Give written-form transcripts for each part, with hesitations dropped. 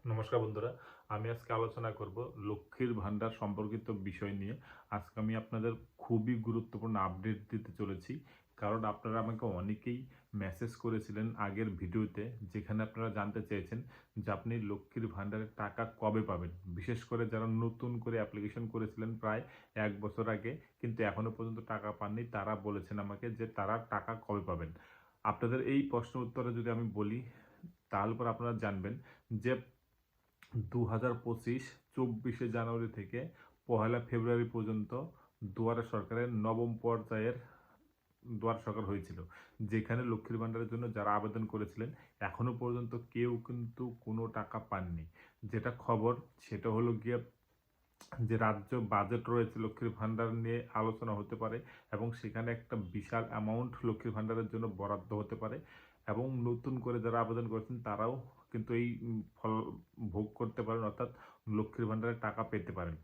নমস্কার বন্ধুরা, আমি আজকে আলোচনা করব লক্ষ্মীর ভান্ডার সম্পর্কিত বিষয় নিয়ে। আজকে আমি আপনাদের খুবই গুরুত্বপূর্ণ আপডেট দিতে চলেছি। কারণ আপনারা আমাকে অনেকেই মেসেজ করেছিলেন আগের ভিডিওতে, যেখানে আপনারা জানতে চেয়েছেন যে আপনি লক্ষ্মীর ভান্ডারের টাকা কবে পাবেন। বিশেষ করে যারা নতুন করে অ্যাপ্লিকেশন করেছিলেন প্রায় ১ বছর আগে কিন্তু এখনো পর্যন্ত টাকা পাননি, তারা বলেছেন আমাকে যে তারা টাকা কবে পাবেন। আপনাদের এই প্রশ্ন উত্তরে যদি আমি বলি, তাহলে পর আপনারা জানবেন যে ২০২৫ ২৪শে জানুয়ারি থেকে ১লা ফেব্রুয়ারি পর্যন্ত দুয়ারে সরকারের নবম পর্যায়ের দুয়ারে সরকার হয়েছিল। যেখানে লক্ষ্মীর ভান্ডারের জন্য যারা আবেদন করেছিলেন এখনো পর্যন্ত কেউ কিন্তু কোনো টাকা পাননি। যেটা খবর সেটা হলো গিয়ে যে রাজ্য বাজেট রয়েছে লক্ষ্মীর ভান্ডার নিয়ে আলোচনা হতে পারে এবং সেখানে একটা বিশাল অ্যামাউন্ট লক্ষ্মীর ভান্ডারের জন্য বরাদ্দ হতে পারে এবং নতুন করে যারা আবেদন করেছেন তারাও কিন্তু এই ফল ভোগ করতে পারেন, অর্থাৎ লক্ষ্মীর ভান্ডারের টাকা পেতে পারেন।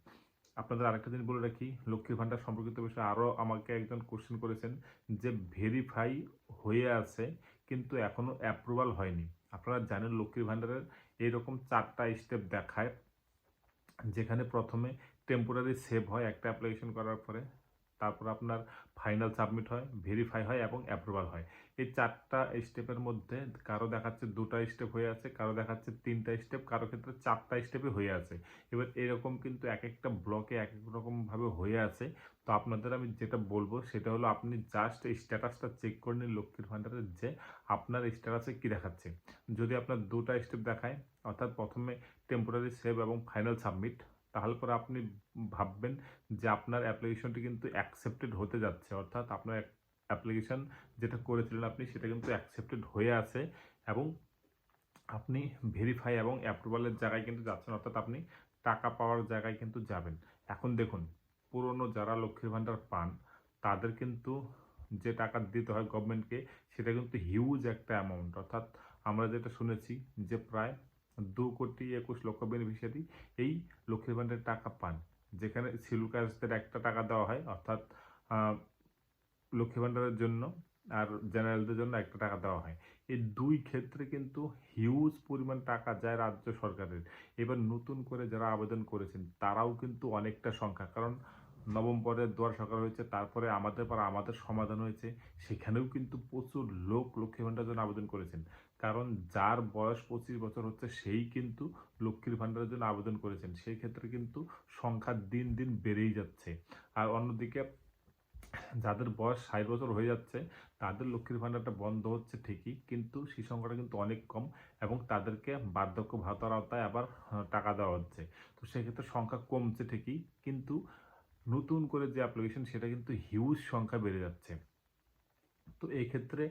আপনাদের আরেকটা জিনিস বলে রাখি, লক্ষ্মীর ভান্ডার সম্পর্কিত বিষয়ে আরও আমাকে একজন কোশ্চেন করেছেন যে ভেরিফাই হয়ে আছে কিন্তু এখনও অ্যাপ্রুভাল হয়নি। আপনারা জানেন লক্ষ্মীর ভান্ডারের এইরকম 4টা স্টেপ দেখায়, যেখানে প্রথমে টেম্পোরারি সেভ হয় একটা অ্যাপ্লিকেশন করার পরে, তারপর আপনার ফাইনাল সাবমিট হয়, ভেরিফাই হয় এবং অ্যাপ্রুভাল হয়। এই 4টা স্টেপের মধ্যে কারো দেখাচ্ছে 2টা স্টেপ হয়ে আছে, কারো দেখাচ্ছে 3টা স্টেপ, কারো ক্ষেত্রে 4টা স্টেপে হয়ে আছে। এবার এরকম কিন্তু এক একটা ব্লকে এক এক রকমভাবে হয়ে আছে। তো আপনাদের আমি যেটা বলবো সেটা হলো আপনি জাস্ট এই স্ট্যাটাসটা চেক করে নিন লক্ষ্মীর ভান্ডারের, যে আপনার স্ট্যাটাসে কী দেখাচ্ছে। যদি আপনার 2টা স্টেপ দেখায়, অর্থাৎ প্রথমে টেম্পোরারি সেভ এবং ফাইনাল সাবমিট, তাহলে পরে আপনি ভাববেন যে আপনার অ্যাপ্লিকেশনটি কিন্তু অ্যাকসেপ্টেড হতে যাচ্ছে, অর্থাৎ আপনার অ্যাপ্লিকেশন যেটা করেছিলেন আপনি সেটা কিন্তু অ্যাকসেপ্টেড হয়ে আছে এবং আপনি ভেরিফাই এবং অ্যাপ্রুভালের জায়গায় কিন্তু যাচ্ছেন, অর্থাৎ আপনি টাকা পাওয়ার জায়গায় কিন্তু যাবেন। এখন দেখুন, পুরনো যারা লক্ষ্মীর ভান্ডার পান তাদের কিন্তু যে টাকা দিতে হয় গভর্নমেন্টকে সেটা কিন্তু হিউজ একটা অ্যামাউন্ট, অর্থাৎ আমরা যেটা শুনেছি যে প্রায় ২,২১,০০,০০০ বেনিফিশিয়ারি এই লক্ষ্মীর ভান্ডারের টাকা পান। যেখানে শিডিউল কাস্টদের একটা টাকা দেওয়া হয়, অর্থাৎ লক্ষ্মী ভান্ডারের জন্য, আর জেনারেলদের জন্য একটা টাকা দেওয়া হয়। এই ২ ক্ষেত্রে কিন্তু হিউজ পরিমাণ টাকা যায় রাজ্য সরকারের। এবার নতুন করে যারা আবেদন করেছেন তারাও কিন্তু অনেকটা সংখ্যা, কারণ নবম পর্যায়ের দুয়ার সরকার হয়েছে, তারপরে আমাদের সমাধান হয়েছে, সেখানেও কিন্তু প্রচুর লোক লক্ষ্মী ভান্ডারের জন্য আবেদন করেছেন। কারণ যার বয়স ২৫ বছর হচ্ছে সেই কিন্তু লক্ষ্মীর ভান্ডারের জন্য আবেদন করেছেন। সেই ক্ষেত্রে কিন্তু সংখ্যা দিন দিন বেড়েই যাচ্ছে। আর অন্যদিকে যাদের বয়স ৬০ বছর হয়ে যাচ্ছে তাদের লক্ষ্মীর ভান্ডারটা বন্ধ হচ্ছে ঠিকই, কিন্তু সেই সংখ্যাটা কিন্তু অনেক কম এবং তাদেরকে বার্ধক্য ভাতার আওতায় আবার টাকা দেওয়া হচ্ছে। তো সেক্ষেত্রে সংখ্যা কমছে ঠিকই, কিন্তু নতুন করে যে অ্যাপ্লিকেশন সেটা কিন্তু হিউজ সংখ্যা বেড়ে যাচ্ছে। তো এই ক্ষেত্রে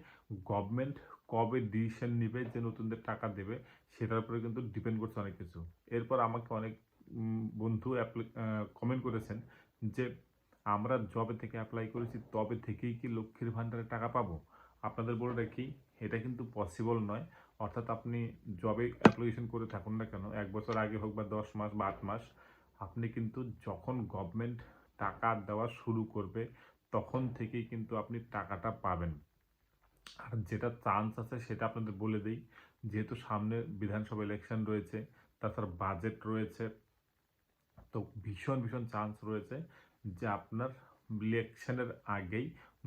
গভর্নমেন্ট কবে ডিসিশন নিবে যে নতুনদের টাকা দেবে সেটার উপরে কিন্তু ডিপেন্ড করছে অনেক কিছু। এরপর আমাকে অনেক বন্ধু কমেন্ট করেছেন যে আমরা যবে থেকে অ্যাপ্লাই করেছি তবে থেকেই কি লক্ষ্মীর ভান্ডারে টাকা পাবো। আপনাদের বলে রাখি, এটা কিন্তু পসিবল নয়। অর্থাৎ আপনি যবে অ্যাপ্লিকেশন করে থাকুন না কেন, ১ বছর আগে হোক বা ১০ মাস বা ৮ মাস, আপনি কিন্তু যখন গভর্নমেন্ট টাকা দেওয়া শুরু করবে তখন থেকেই কিন্তু আপনি টাকাটা পাবেন। আর যেটা চান্স আছে সেটা আপনাদের বলে দেই, যেহেতু সামনে বিধানসভা ইলেকশন রয়েছে, তাছাড়া বাজেট রয়েছে, তো ভীষণ চান্স রয়েছে যে আপনার ইলেকশনের আগেই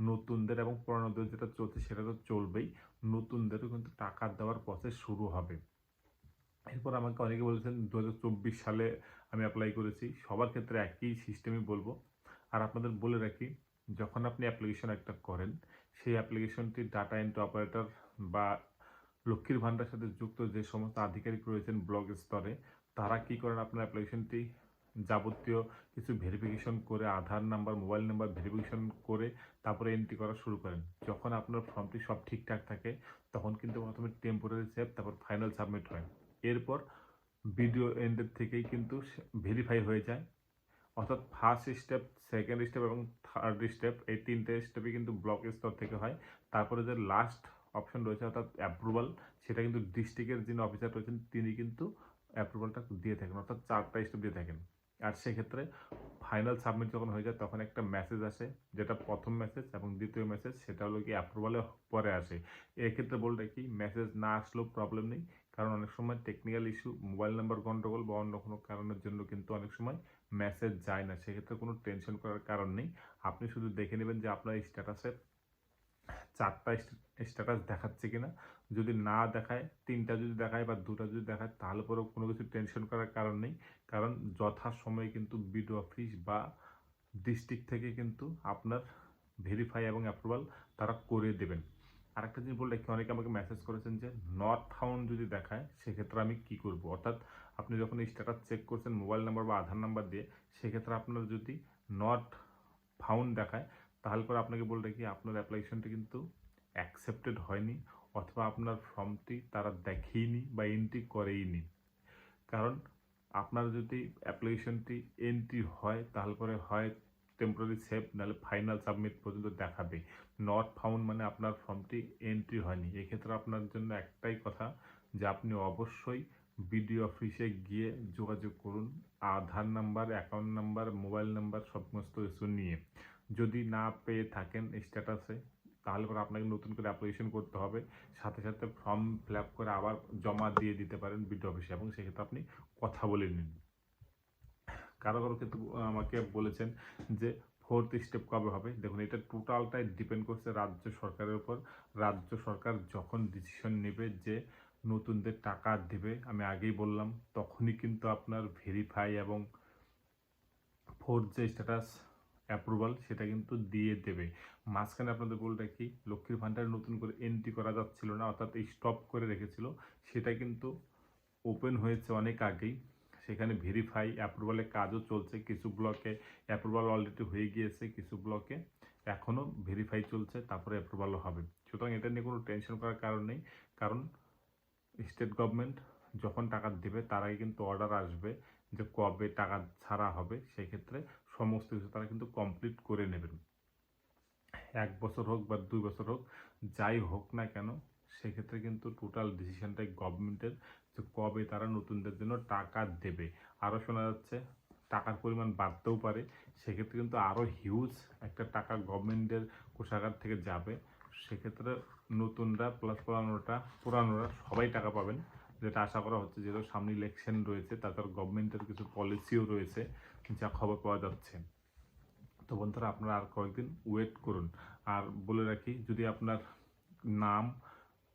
নতুনদের এবং পুরানোদের যেটা চলছে সেটা তো চলবেই, নতুনদেরও কিন্তু টাকা দেওয়ার প্রসেস শুরু হবে। এরপর আমাকে অনেকে বলেছেন ২০২৪ সালে আমি অ্যাপ্লাই করেছি, সবার ক্ষেত্রে একই সিস্টেমই বলবো। আর আপনাদের বলে রাখি, যখন আপনি অ্যাপ্লিকেশন একটা করেন সেই অ্যাপ্লিকেশনটি ডাটা এন্ট্রি অপারেটর বা লক্ষ্মীর ভান্ডারের সাথে যুক্ত যে সমস্ত আধিকারিক রয়েছেন ব্লক স্তরে, তারা কি করেন, আপনার অ্যাপ্লিকেশনটি যাবতীয় কিছু ভেরিফিকেশন করে আধার নাম্বার, মোবাইল নাম্বার ভেরিফিকেশন করে তারপরে এন্ট্রি করা শুরু করেন। যখন আপনার ফর্মটি সব ঠিকঠাক থাকে তখন কিন্তু প্রথমে টেম্পোরারি সেভ, তারপর ফাইনাল সাবমিট হয়। এরপর ভিডিও এন্ডের থেকেই কিন্তু ভেরিফাই হয়ে যায়, অর্থাৎ ফার্স্ট স্টেপ, সেকেন্ড স্টেপ এবং থার্ড স্টেপ, এই 3টে স্টেপই কিন্তু ব্লক স্তর থেকে হয়। তারপরে যে লাস্ট অপশন রয়েছে অর্থাৎ অ্যাপ্রুভাল, সেটা কিন্তু ডিস্ট্রিক্টের যিনি অফিসার রয়েছেন তিনি কিন্তু অ্যাপ্রুভালটা দিয়ে থাকেন, অর্থাৎ 4টা স্টেপ দিয়ে থাকেন। আর সেক্ষেত্রে ফাইনাল সাবমিট যখন হয়ে যায় তখন একটা মেসেজ আসে, যেটা প্রথম মেসেজ, এবং দ্বিতীয় মেসেজ সেটা হলো কি অ্যাপ্রুভালের পরে আসে। এক্ষেত্রে বলতে কি মেসেজ না আসলেও প্রবলেম নেই, কারণ অনেক সময় টেকনিক্যাল ইস্যু, মোবাইল নাম্বার গন্ডগোল বা অন্য কোনো কারণের জন্য কিন্তু অনেক সময় মেসেজ যায় না। সেক্ষেত্রে কোনো টেনশন করার কারণ নেই। আপনি শুধু দেখে নেবেন যে আপনার স্ট্যাটাসে ৪ টা স্ট্যাটাস দেখাচ্ছে কিনা। যদি না দেখায়, ৩ টা যদি দেখায় বা ২ টা যদি দেখায়, তাহলে পরেও কোনো কিছু টেনশন করার কারণ নেই। কারণ যথাসময়ে কিন্তু বিডিও অফিস বা ডিস্ট্রিক্ট থেকে কিন্তু আপনার ভেরিফাই এবং অ্যাপ্রুভাল তারা করে দেবেন। আরেকটা জিনিস বলে রাখি, অনেকে আমাকে মেসেজ করেছেন যে নট ফাউন্ড যদি দেখায় সেক্ষেত্রে আমি কি করব? অর্থাৎ আপনি যখন স্ট্যাটাস চেক করছেন মোবাইল নাম্বার বা আধার নাম্বার দিয়ে, সেক্ষেত্রে আপনার যদি নট ফাউন্ড দেখায়, তাহলে পরে আপনাকে বলে রাখি আপনার অ্যাপ্লিকেশনটি কিন্তু অ্যাকসেপ্টেড হয়নি, অথবা আপনার ফর্মটি তারা দেখেইনি বা এন্ট্রি করেইনি। কারণ আপনার যদি অ্যাপ্লিকেশনটি এন্ট্রি হয়, তাহলে পরে হয় টেম্পোরারি সেভ, নাহলে ফাইনাল সাবমিট পর্যন্ত দেখাবে। নট ফাউন্ড মানে আপনার ফর্মটি এন্ট্রি হয়নি। এক্ষেত্রে আপনার জন্য একটাই কথা, যে আপনি অবশ্যই বিডিও অফিসে গিয়ে যোগাযোগ করুন Aadhaar number, account number, mobile number সমস্ত কিছু নিয়ে। যদি না পেয়ে থাকেন স্ট্যাটাসে, তাহলে পরে আপনাকে নতুন করে অ্যাপ্লিকেশন করতে হবে। সাথে সাথে ফর্ম ফিল আপ করে আবার জমা দিয়ে দিতে পারেন বিডিও অফিসে, এবং সেক্ষেত্রে আপনি কথা বলে নিন। কারো কারো কিন্তু আমাকে বলেছেন যে 4th স্টেপ কবে হবে। দেখুন, এটা টোটালটাই ডিপেন্ড করছে রাজ্য সরকারের উপর। রাজ্য সরকার যখন ডিসিশন নেবে যে নতুনদের টাকা দেবে, আমি আগেই বললাম, তখনই কিন্তু আপনার ভেরিফাই এবং 4th যে স্ট্যাটাস অ্যাপ্রুভাল সেটা কিন্তু দিয়ে দেবে। মাঝখানে আপনাদের বলে রাখি, লক্ষ্মীর ভাণ্ডারে নতুন করে এন্ট্রি করা যাচ্ছিল না, অর্থাৎ স্টপ করে রেখেছিল, সেটা কিন্তু ওপেন হয়েছে অনেক আগেই। সেখানে ভেরিফাই অ্যাপ্রুভালের কাজও চলছে। কিছু ব্লকে অ্যাপ্রুভাল অলরেডি হয়ে গিয়েছে, কিছু ব্লকে এখনও ভেরিফাই চলছে, তারপরে অ্যাপ্রুভালও হবে। সুতরাং এটা নিয়ে কোনো টেনশন করার কারণ নেই। কারণ স্টেট গভর্নমেন্ট যখন টাকা দেবে, তার আগে কিন্তু অর্ডার আসবে যে কবে টাকা ছাড়া হবে। সেক্ষেত্রে সমস্ত কিছু তারা কিন্তু কমপ্লিট করে নেবেন। 1 বছর হোক বা 2 বছর হোক, যাই হোক না কেন, সেক্ষেত্রে কিন্তু টোটাল ডিসিশনটাই গভর্নমেন্টের, যে কবে তারা নতুনদের জন্য টাকা দেবে। আরও শোনা যাচ্ছে টাকার পরিমাণ বাড়তেও পারে। সেক্ষেত্রে কিন্তু আরও হিউজ একটা টাকা গভর্নমেন্টের কোষাগার থেকে যাবে। সেক্ষেত্রে নতুনরা প্লাস পুরানোরা সবাই টাকা পাবেন, যেটা আশা করা হচ্ছে। যেহেতু সামনে ইলেকশন রয়েছে, তাছাড়া গভর্নমেন্টের কিছু পলিসিও রয়েছে, যা খবর পাওয়া যাচ্ছে। তো বন্ধুরা, আপনারা আর কয়েকদিন ওয়েট করুন। আর বলে রাখি, যদি আপনার নাম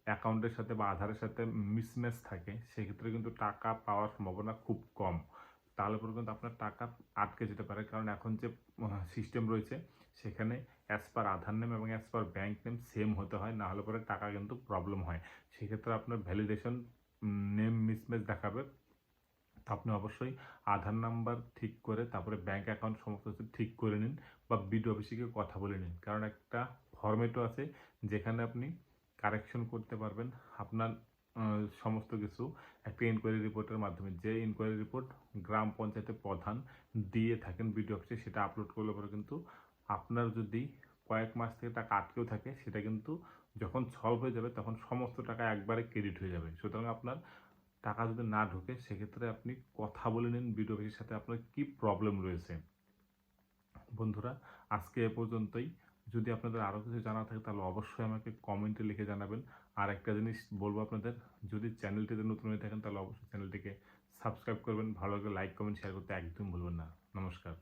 অ্যাকাউন্টের সাথে বা আধারের সাথে মিসম্যাচ থাকে, সেক্ষেত্রে কিন্তু টাকা পাওয়ার সম্ভাবনা খুব কম। তাহলে পরে কিন্তু আপনার টাকা আটকে যেতে পারে। কারণ এখন যে সিস্টেম রয়েছে, সেখানে অ্যাজ পার আধার নেম এবং as per bank name same হতে হয়, না হলে পরে টাকা কিন্তু প্রবলেম হয়। সেক্ষেত্রে আপনার ভ্যালিডেশন নেম মিসম্যাচ দেখাবে। তো আপনি অবশ্যই আধার নাম্বার ঠিক করে তারপরে ব্যাঙ্ক অ্যাকাউন্ট সমস্ত কিছু ঠিক করে নিন, বা বিডিও অফিসে গিয়ে কথা বলে নিন। কারণ একটা ফরম্যাটও আছে যেখানে আপনি কারেকশন করতে পারবেন আপনার সমস্ত কিছু একটা ইনকোয়ারি রিপোর্টের মাধ্যমে। যে ইনকোয়ারি রিপোর্ট গ্রাম পঞ্চায়েতের প্রধান দিয়ে থাকেন বিডিও অফিসে, সেটা আপলোড করলে পরে কিন্তু আপনার যদি কয়েক মাস থেকে টাকা আটকেও থাকে, সেটা কিন্তু যখন সলভ হয়ে যাবে তখন সমস্ত টাকা একবারে ক্রেডিট হয়ে যাবে। সুতরাং আপনার টাকা যদি না ঢোকে, সেক্ষেত্রে আপনি কথা বলে নিন বিডিও অফিসের সাথে আপনার কী প্রবলেম রয়েছে। বন্ধুরা, আজকে এ পর্যন্তই। যদি আপনাদের আরও কিছু জানা থাকে, তাহলে অবশ্যই আমাকে কমেন্টে লিখে জানাবেন। আর একটা জিনিস বলবো আপনাদের, যদি চ্যানেলটিতে নতুন হয়ে থাকেন, তাহলে অবশ্যই চ্যানেলটিকে সাবস্ক্রাইব করবেন। ভালো লাগলে লাইক, কমেন্ট, শেয়ার করতে একদম ভুলবেন না। নমস্কার।